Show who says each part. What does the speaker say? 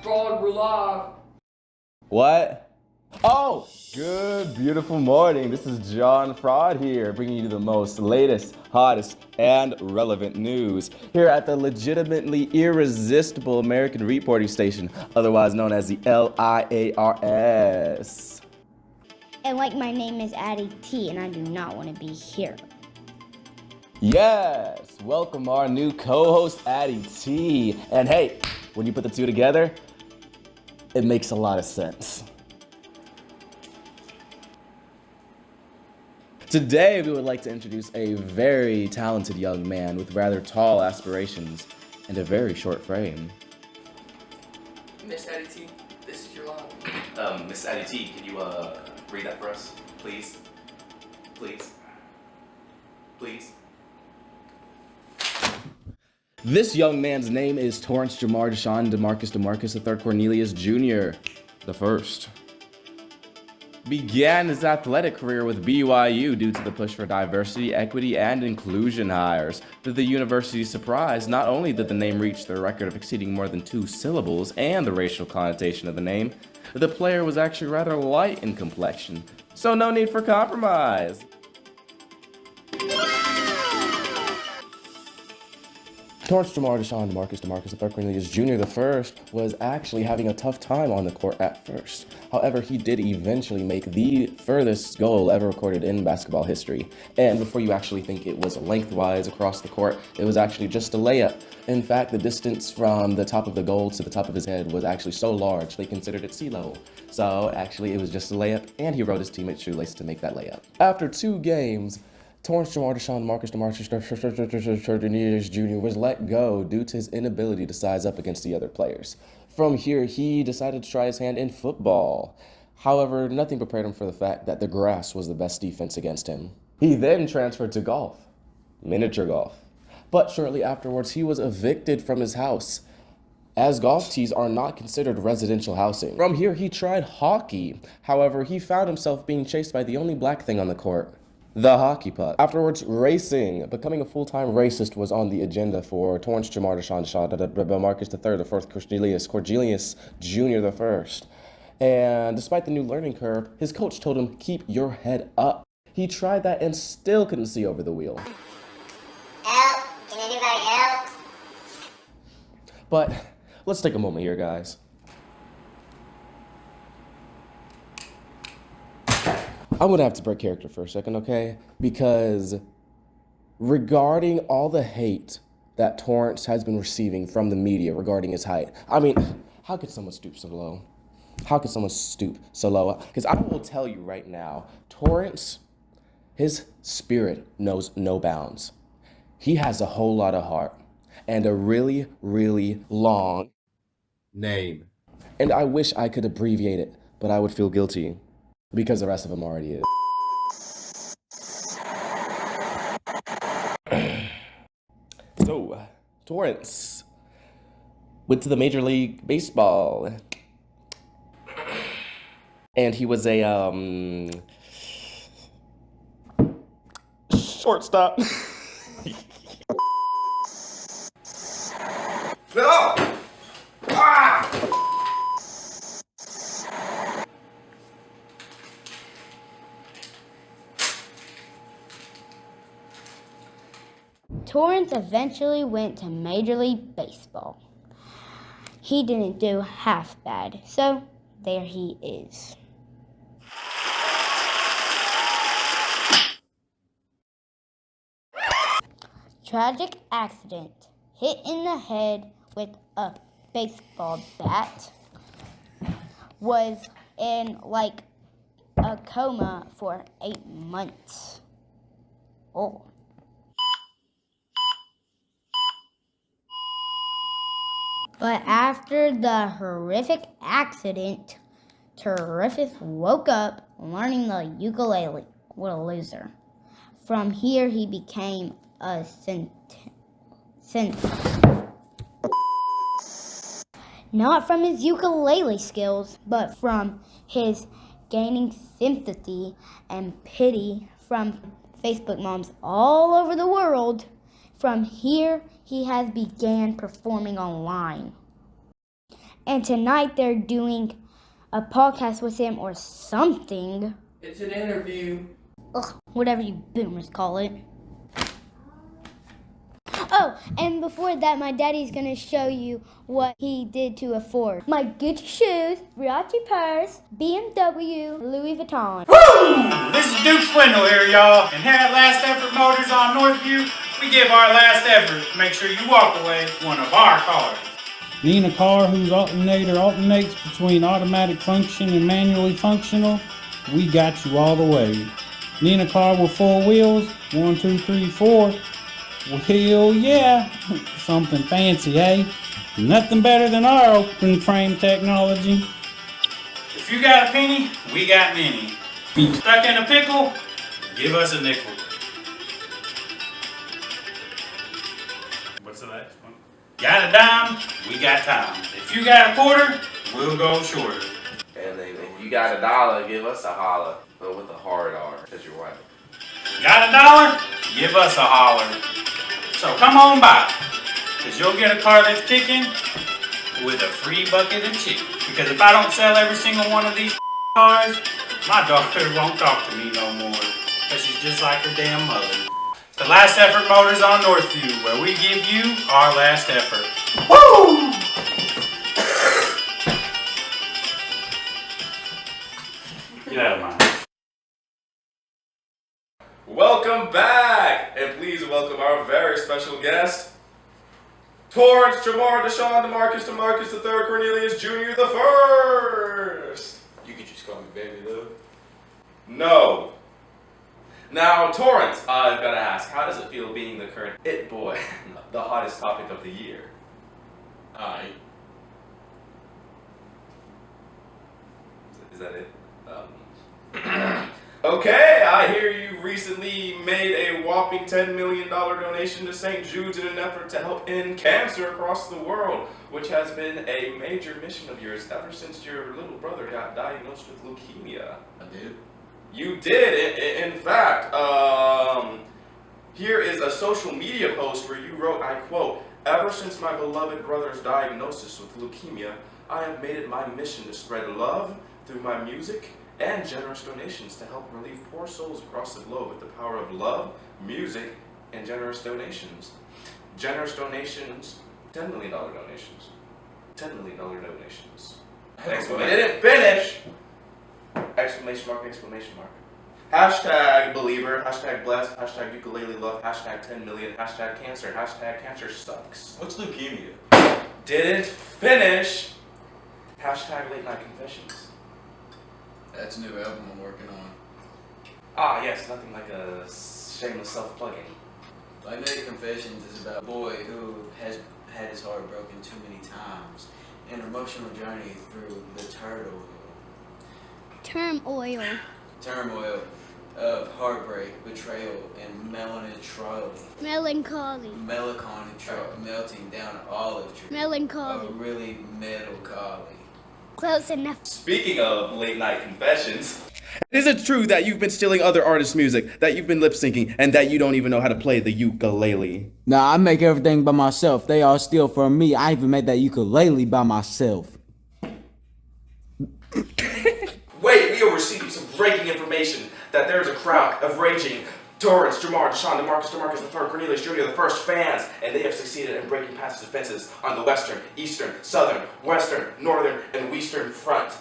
Speaker 1: Fraud, we're live.
Speaker 2: What? Oh, good, beautiful morning. This is John Fraud here, bringing you the most latest, hottest, and relevant news here at the legitimately irresistible American reporting station, otherwise known as the LIARS.
Speaker 3: And like my name is Addie T, and I do not want to be here.
Speaker 2: Yes, welcome our new co-host, Addie T. And hey, when you put the two together, it makes a lot of sense. Today, we would like to introduce a very talented young man with rather tall aspirations and a very short frame.
Speaker 1: Miss Addie T, this is your line.
Speaker 4: Miss Addie T, can you read that for us, please? Please. Please.
Speaker 2: This young man's name is Torrance Jamar Deshaun DeMarcus III Cornelius Jr. the first. Began his athletic career with BYU due to the push for diversity, equity, and inclusion hires. To the university's surprise, not only did the name reach the record of exceeding more than 2 syllables and the racial connotation of the name, the player was actually rather light in complexion, so no need for compromise. Torrance Jamar Deshaun DeMarcus III Cornelius Jr. the first was actually having a tough time on the court at first. However, he did eventually make the furthest goal ever recorded in basketball history. And before you actually think it was lengthwise across the court, it was actually just a layup. In fact, the distance from the top of the goal to the top of his head was actually so large, they considered it sea level. So actually, it was just a layup, and he wrote his teammate's shoelace to make that layup. After 2 games, Torrance Jamar Deshaun DeMarcus Cornelius Jr. was let go due to his inability to size up against the other players. From here, he decided to try his hand in football. However, nothing prepared him for the fact that the grass was the best defense against him. He then transferred to golf, miniature golf. But shortly afterwards, he was evicted from his house, as golf tees are not considered residential housing. From here, he tried hockey. However, he found himself being chased by the only black thing on the court, the hockey puck. Afterwards, racing. Becoming a full-time racist was on the agenda for Torrance Jamar Deshaun DeMarcus III, the first Cornelius Jr. the first. And despite the new learning curve, his coach told him, keep your head up. He tried that and still couldn't see over the wheel.
Speaker 5: Help! Can anybody help?
Speaker 2: But let's take a moment here, guys. I'm gonna have to break character for a second, okay? Because regarding all the hate that Torrance has been receiving from the media regarding his height, I mean, how could someone stoop so low? How could someone stoop so low? Because I will tell you right now, Torrance, his spirit knows no bounds. He has a whole lot of heart and a really, really long name. And I wish I could abbreviate it, but I would feel guilty, because the rest of them already is. So, Torrance went to the Major League Baseball. And he was a, shortstop.
Speaker 4: No! Ah!
Speaker 3: Torrance eventually went to Major League Baseball. He didn't do half bad, so there he is. Tragic accident. Hit in the head with a baseball bat. Was in like a coma for 8 months. Oh. But after the horrific accident, Terrific woke up learning the ukulele. What a loser. From here, he became a not from his ukulele skills, but from his gaining sympathy and pity from Facebook moms all over the world. From here, he has began performing online. And tonight they're doing a podcast with him or something.
Speaker 1: It's an interview.
Speaker 3: Ugh, whatever you boomers call it. Oh, and before that, my daddy's gonna show you what he did to afford my Gucci shoes, Versace purse, BMW, Louis Vuitton.
Speaker 6: Woo! This is Duke Swindle here, y'all. And here at Last Effort Motors on Northview, we give our last effort to make sure you walk away with one of our cars. Need a car whose alternator alternates between automatic function and manually functional? We got you all the way. Need a car with 4 wheels? 1, 2, 3, 4. Well, yeah, something fancy, eh? Nothing better than our open frame technology. If you got a penny, we got many. Stuck in a pickle? Give us a nickel. What's the last one? Got a dime? We got time. If you got a quarter, we'll go shorter.
Speaker 4: And then if you got $1, give us a holler. But with a hard R, because you're white.
Speaker 6: Got $1? Give us a holler. So come on by, because you'll get a car that's kicking with a free bucket of chicken. Because if I don't sell every single one of these cars, my daughter won't talk to me no more, because she's just like her damn mother. The Last Effort Motors on Northview, where we give you our last effort. Woo! Get out of mine.
Speaker 2: Welcome back! And please welcome our very special guest, Torrance, Jamar, Deshaun, DeMarcus III, Cornelius Jr. the First.
Speaker 7: You could just call me baby though.
Speaker 2: No.
Speaker 4: Now, Torrance, I've got to ask, how does it feel being the current it boy, the hottest topic of the year?
Speaker 7: Alright.
Speaker 4: Is that it?
Speaker 2: Okay, I hear you recently made a whopping $10 million donation to St. Jude's in an effort to help end cancer across the world, which has been a major mission of yours ever since your little brother got diagnosed with leukemia.
Speaker 7: I did.
Speaker 2: You did, in fact. Here is a social media post where you wrote, I quote, "Ever since my beloved brother's diagnosis with leukemia, I have made it my mission to spread love through my music and generous donations to help relieve poor souls across the globe with the power of love, music, and generous donations. Generous donations, $10 million donations. $10 million donations. Exclamation. I didn't finish! Exclamation mark, exclamation mark. Hashtag believer, hashtag blessed, hashtag ukulele love, hashtag 10 million, hashtag cancer, hashtag cancer sucks.
Speaker 7: What's leukemia?
Speaker 2: Didn't finish. Hashtag late night confessions.
Speaker 7: That's a new album I'm working on.
Speaker 2: Ah, yes, nothing like a shameless self-plugging.
Speaker 7: Late Night Confessions is about a boy who has had his heart broken too many times. An emotional journey through the
Speaker 3: Turmoil.
Speaker 7: turmoil of heartbreak, betrayal, and melancholy.
Speaker 3: Melancholy.
Speaker 7: Melting down an olive tree.
Speaker 3: Melancholy.
Speaker 7: A really melancholy.
Speaker 3: Close enough.
Speaker 2: Speaking of late night confessions,
Speaker 8: Is it true that you've been stealing other artists' music, that you've been lip syncing, and that you don't even know how to play the ukulele?
Speaker 9: Nah, I make everything by myself. They all steal from me. I even made that ukulele by myself.
Speaker 2: wait, we are receiving some breaking information that there's a crowd of raging Torrance, Jamar, Deshaun, DeMarcus III, Cornelius Jr. the First fans, and they have succeeded in breaking past defenses on the western, eastern, southern, western, northern, and western front.